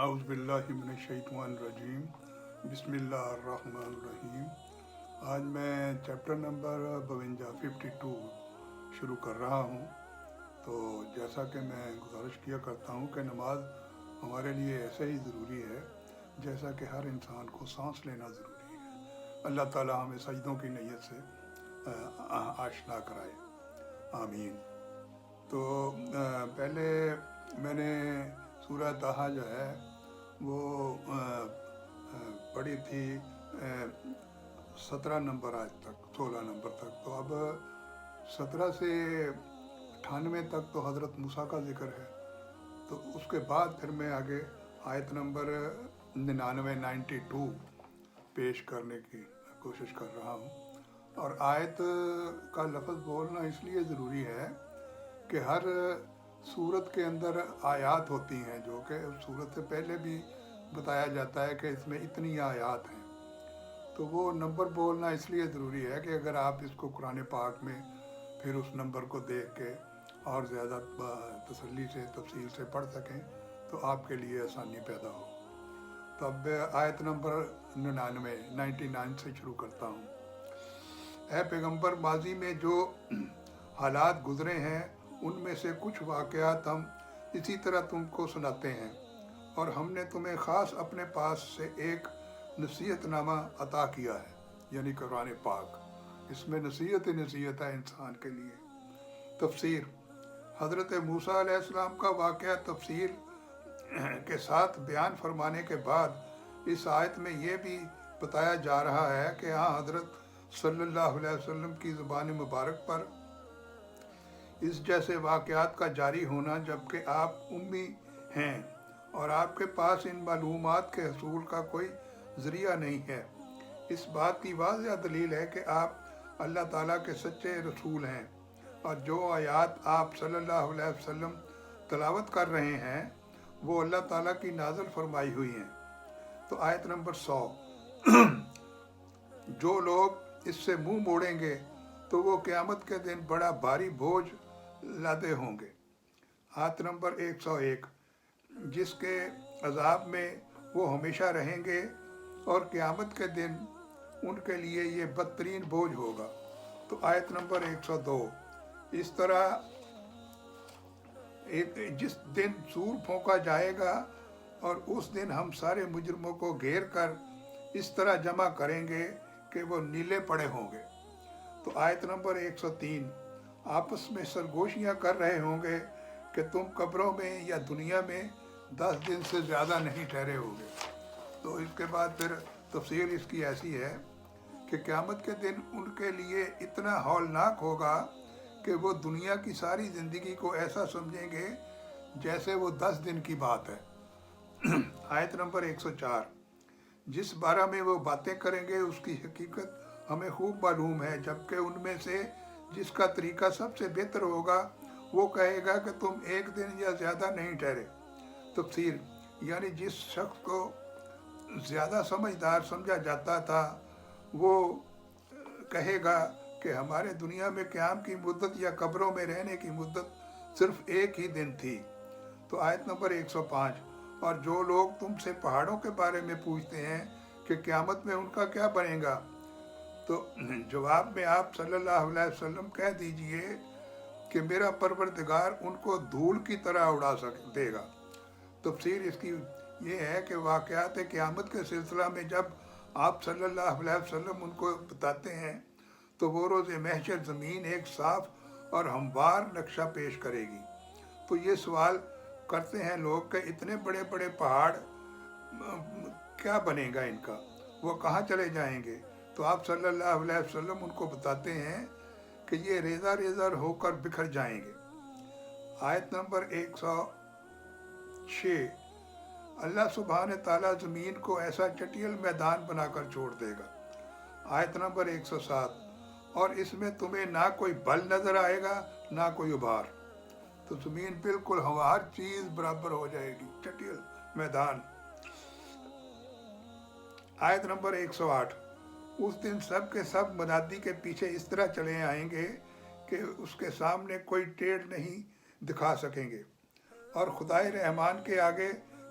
اعوذ باللہ من الشیطان الرجیم بسم اللہ الرحمن الرحیم۔ آج میں چیپٹر نمبر 52 شروع کر رہا ہوں۔ تو جیسا کہ میں گزارش کیا کرتا ہوں کہ نماز ہمارے لیے ایسے ہی ضروری ہے جیسا کہ ہر انسان کو سانس لینا ضروری ہے۔ اللہ تعالی ہمیں سجدوں کی نیت سے آشنا کرائے، آمین۔ تو پہلے میں نے سورہ طٰہٰ جو ہے وہ پڑھی تھی 17 نمبر آج تک 16 نمبر تک۔ تو اب 17 سے 98 تک تو حضرت موسیٰ کا ذکر ہے، تو اس کے بعد پھر میں آگے آیت نمبر 92 پیش کرنے کی کوشش کر رہا ہوں۔ اور آیت کا لفظ بولنا اس لیے ضروری ہے کہ ہر سورت کے اندر آیات ہوتی ہیں، جو کہ سورت سے پہلے بھی بتایا جاتا ہے کہ اس میں اتنی آیات ہیں۔ تو وہ نمبر بولنا اس لیے ضروری ہے کہ اگر آپ اس کو قرآن پاک میں پھر اس نمبر کو دیکھ کے اور زیادہ تسلی سے تفصیل سے پڑھ سکیں تو آپ کے لیے آسانی پیدا ہو۔ تو اب آیت نمبر 99 سے شروع کرتا ہوں۔ اے پیغمبر، ماضی میں جو حالات گزرے ہیں ان میں سے کچھ واقعات ہم اسی طرح تم کو سناتے ہیں، اور ہم نے تمہیں خاص اپنے پاس سے ایک نصیحت نامہ عطا کیا ہے، یعنی قرآن پاک۔ اس میں نصیحت ہے انسان کے لیے۔ تفسیر: حضرت موسیٰ علیہ السلام کا واقعہ تفصیل کے ساتھ بیان فرمانے کے بعد اس آیت میں یہ بھی بتایا جا رہا ہے کہ حضرت صلی اللہ علیہ وسلم کی زبان مبارک پر اس جیسے واقعات کا جاری ہونا، جبکہ آپ امی ہیں اور آپ کے پاس ان معلومات کے حصول کا کوئی ذریعہ نہیں ہے، اس بات کی واضح دلیل ہے کہ آپ اللہ تعالیٰ کے سچے رسول ہیں، اور جو آیات آپ صلی اللہ علیہ وسلم تلاوت کر رہے ہیں وہ اللہ تعالیٰ کی نازل فرمائی ہوئی ہیں۔ تو آیت نمبر 100، جو لوگ اس سے منہ موڑیں گے تو وہ قیامت کے دن بڑا بھاری بوجھ لادے ہوں گے۔ آیت نمبر 101، جس کے عذاب میں وہ ہمیشہ رہیں گے اور قیامت کے دن ان کے لیے یہ بدترین بوجھ ہوگا۔ تو آیت نمبر 102، اس طرح جس دن سور پھونکا جائے گا اور اس دن ہم سارے مجرموں کو گھیر کر اس طرح جمع کریں گے کہ وہ نیلے پڑے ہوں گے۔ تو آیت نمبر 103، آپس میں سرگوشیاں کر رہے ہوں گے کہ تم قبروں میں یا دنیا میں 10 دن سے زیادہ نہیں ٹھہرے ہوگے۔ تو اس کے بعد پھر تفسیر اس کی ایسی ہے کہ قیامت کے دن ان کے لیے اتنا ہولناک ہوگا کہ وہ دنیا کی ساری زندگی کو ایسا سمجھیں گے جیسے وہ 10 دن کی بات ہے۔ آیت نمبر 104، جس بارے میں وہ باتیں کریں گے اس کی حقیقت ہمیں خوب معلوم ہے، جبکہ ان میں سے جس کا طریقہ سب سے بہتر ہوگا وہ کہے گا کہ تم 1 دن یا زیادہ نہیں ٹھہرے۔ تفسیر: یعنی جس شخص کو زیادہ سمجھدار سمجھا جاتا تھا وہ کہے گا کہ ہمارے دنیا میں قیام کی مدت یا قبروں میں رہنے کی مدت صرف 1 ہی دن تھی۔ تو آیت نمبر 105، اور جو لوگ تم سے پہاڑوں کے بارے میں پوچھتے ہیں کہ قیامت میں ان کا کیا بنے گا، تو جواب میں آپ صلی اللہ علیہ وسلم کہہ دیجئے کہ میرا پروردگار ان کو دھول کی طرح اڑا دے گا۔ تفسیر اس کی یہ ہے کہ واقعات قیامت کے سلسلہ میں جب آپ صلی اللہ علیہ وسلم ان کو بتاتے ہیں تو وہ روز محشر زمین ایک صاف اور ہموار نقشہ پیش کرے گی۔ تو یہ سوال کرتے ہیں لوگ کہ اتنے بڑے بڑے پہاڑ کیا بنے گا ان کا، وہ کہاں چلے جائیں گے؟ تو آپ صلی اللہ علیہ وسلم ان کو بتاتے ہیں کہ یہ ریزہ ریزہ ہو کر بکھر جائیں گے۔ آیت نمبر 106، اللہ سبحانہ تعالیٰ زمین کو ایسا چٹیل میدان بنا کر چھوڑ دے گا۔ آیت نمبر 107، اور اس میں تمہیں نہ کوئی بل نظر آئے گا نہ کوئی ابھار۔ تو زمین بالکل ہر چیز برابر ہو جائے گی، چٹیل میدان۔ آیت نمبر 108، اس دن سب کے سب منادی کے پیچھے اس طرح چلے آئیں گے کہ اس کے سامنے کوئی ٹیڑھ نہیں دکھا سکیں گے، اور خدائے رحمان کے آگے